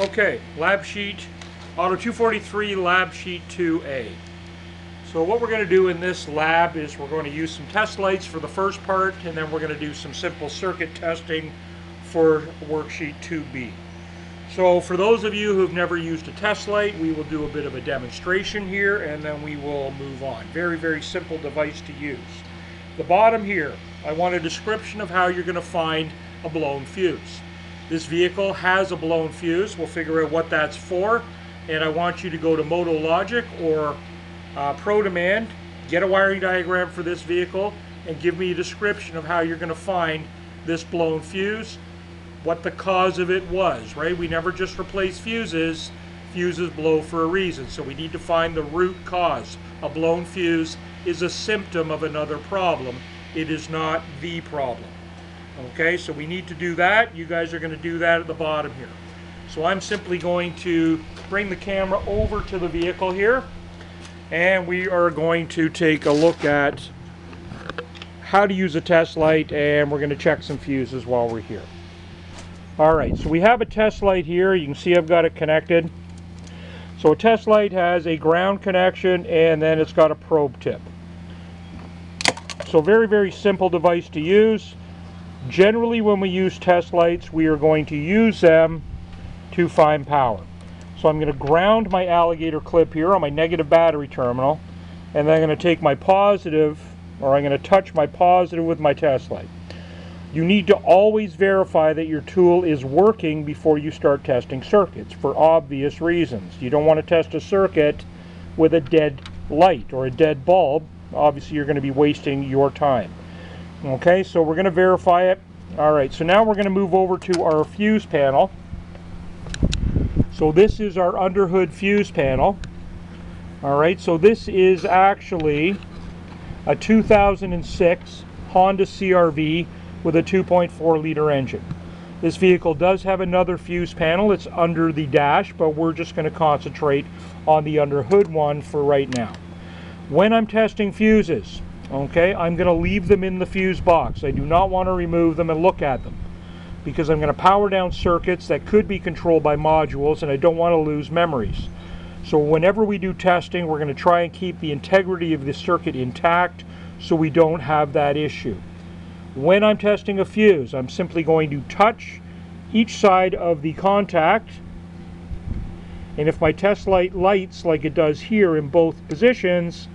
Okay, lab sheet, Auto 243 lab sheet 2A. So what we're going to do in this lab is we're going to use some test lights for the first part, and then we're going to do some simple circuit testing for worksheet 2B. So for those of you who've never used a test light, we will do a bit of a demonstration here, and then we will move on. Very, very simple device to use. The bottom here, I want a description of how you're going to find a blown fuse. This vehicle has a blown fuse. We'll figure out what that's for, and I want you to go to Moto Logic or Pro Demand, get a wiring diagram for this vehicle, and give me a description of how you're going to find this blown fuse, what the cause of it was, right? We never just replace fuses. Fuses blow for a reason, so we need to find the root cause. A blown fuse is a symptom of another problem. It is not the problem. Okay, so we need to do that. You guys are going to do that at the bottom here. So I'm simply going to bring the camera over to the vehicle here, and we are going to take a look at how to use a test light, and we're going to check some fuses while we're here. Alright, so we have a test light here. You can see I've got it connected. So a test light has a ground connection, and then it's got a probe tip. So very, very simple device to use. Generally, when we use test lights, we are going to use them to find power. So I'm going to ground my alligator clip here on my negative battery terminal, and then I'm going to take my positive, or I'm going to touch my positive with my test light. You need to always verify that your tool is working before you start testing circuits, for obvious reasons. You don't want to test a circuit with a dead light or a dead bulb. Obviously, you're going to be wasting your time. Okay, so we're going to verify it. Alright, so now we're going to move over to our fuse panel. So this is our underhood fuse panel. Alright, so this is actually a 2006 Honda CR-V with a 2.4 liter engine. This vehicle does have another fuse panel. It's under the dash, but we're just going to concentrate on the underhood one for right now. When I'm testing fuses, okay, I'm going to leave them in the fuse box. I do not want to remove them and look at them, because I'm going to power down circuits that could be controlled by modules, and I don't want to lose memories. So whenever we do testing, we're going to try and keep the integrity of the circuit intact so we don't have that issue. When I'm testing a fuse, I'm simply going to touch each side of the contact, and if my test light lights like it does here in both positions,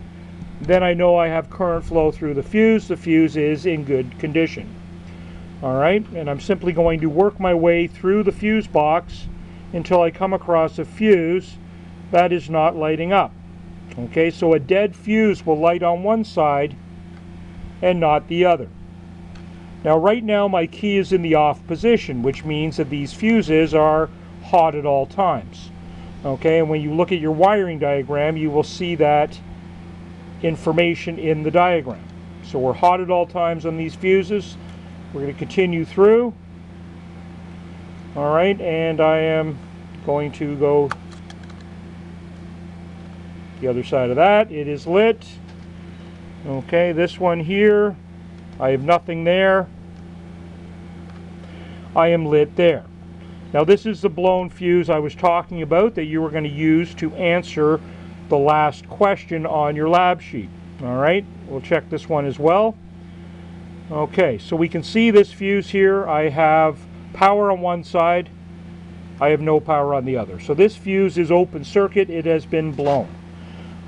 then I know I have current flow through the fuse. The fuse is in good condition. Alright, and I'm simply going to work my way through the fuse box until I come across a fuse that is not lighting up. Okay, so a dead fuse will light on one side and not the other. Now right now my key is in the off position, which means that these fuses are hot at all times. Okay, and when you look at your wiring diagram, you will see that information in the diagram. So we're hot at all times on these fuses. We're going to continue through. Alright, and I am going to go the other side of that. It is lit. Okay, this one here, I have nothing there. I am lit there. Now this is the blown fuse I was talking about that you were going to use to answer the last question on your lab sheet. Alright, we'll check this one as well. Okay, so we can see this fuse here. I have power on one side, I have no power on the other. So this fuse is open circuit, it has been blown.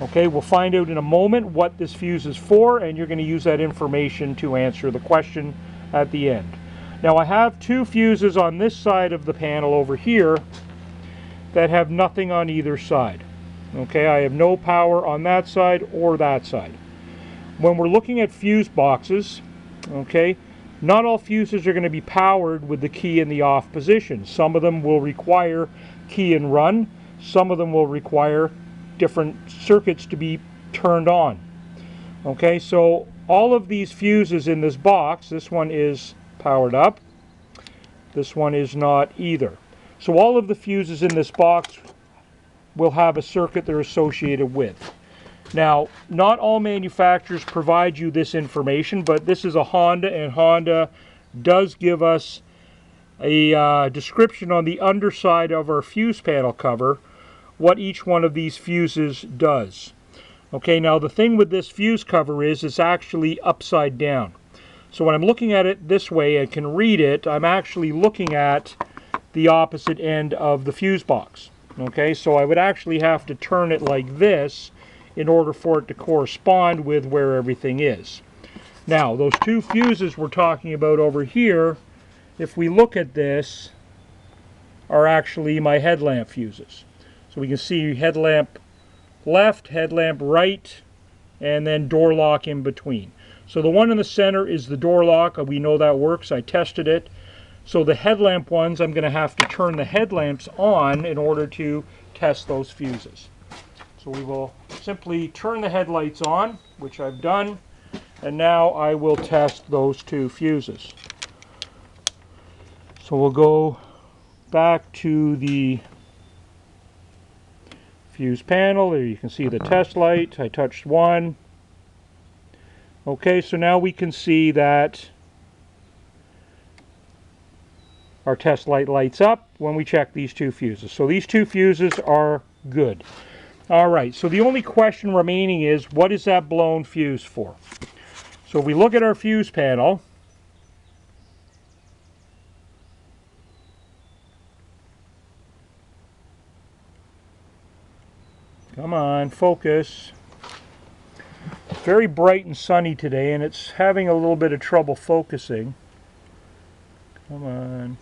Okay, we'll find out in a moment what this fuse is for, and you're going to use that information to answer the question at the end. Now I have two fuses on this side of the panel over here that have nothing on either side. Okay, I have no power on that side or that side. When we're looking at fuse boxes, okay, not all fuses are going to be powered with the key in the off position. Some of them will require key and run. Some of them will require different circuits to be turned on. Okay, so all of these fuses in this box, this one is powered up, this one is not either. So all of the fuses in this box will have a circuit they're associated with. Now, not all manufacturers provide you this information, but this is a Honda, and Honda does give us a description on the underside of our fuse panel cover what each one of these fuses does. Okay, now the thing with this fuse cover is it's actually upside down. So when I'm looking at it this way and can read it, I'm actually looking at the opposite end of the fuse box. Okay, so I would actually have to turn it like this in order for it to correspond with where everything is. Now, those two fuses we're talking about over here, if we look at this, are actually my headlamp fuses. So we can see headlamp left, headlamp right, and then door lock in between. So the one in the center is the door lock. We know that works. I tested it. So the headlamp ones, I'm going to have to turn the headlamps on in order to test those fuses. So we will simply turn the headlights on, which I've done, and now I will test those two fuses. So we'll go back to the fuse panel. There you can see the test light. I touched one. Okay, so now we can see that our test light lights up when we check these two fuses. So these two fuses are good. Alright, so the only question remaining is, what is that blown fuse for? So if we look at our fuse panel, come on, focus. It's very bright and sunny today, and it's having a little bit of trouble focusing. Come on.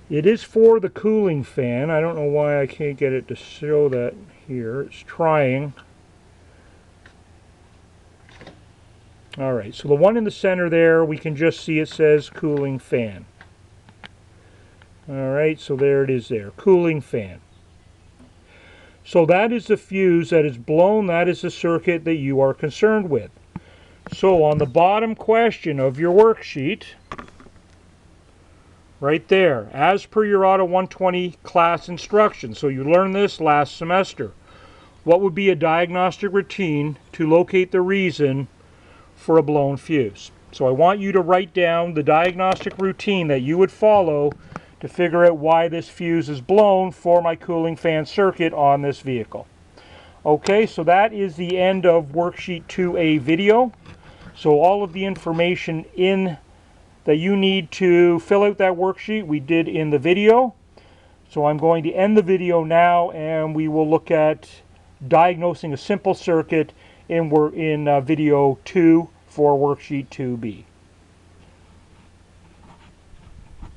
It is for the cooling fan. I don't know why I can't get it to show that here. It's trying. Alright, so the one in the center there, we can just see it says cooling fan. Alright, so there it is there, cooling fan. So that is the fuse that is blown. That is the circuit that you are concerned with. So on the bottom question of your worksheet, right there, as per your Auto 120 class instructions, so you learned this last semester, what would be a diagnostic routine to locate the reason for a blown fuse? So I want you to write down the diagnostic routine that you would follow to figure out why this fuse is blown for my cooling fan circuit on this vehicle. Okay, so that is the end of Worksheet 2A video. So all of the information that you need to fill out that worksheet we did in the video. So I'm going to end the video now, and we will look at diagnosing a simple circuit in video 2 for Worksheet 2B.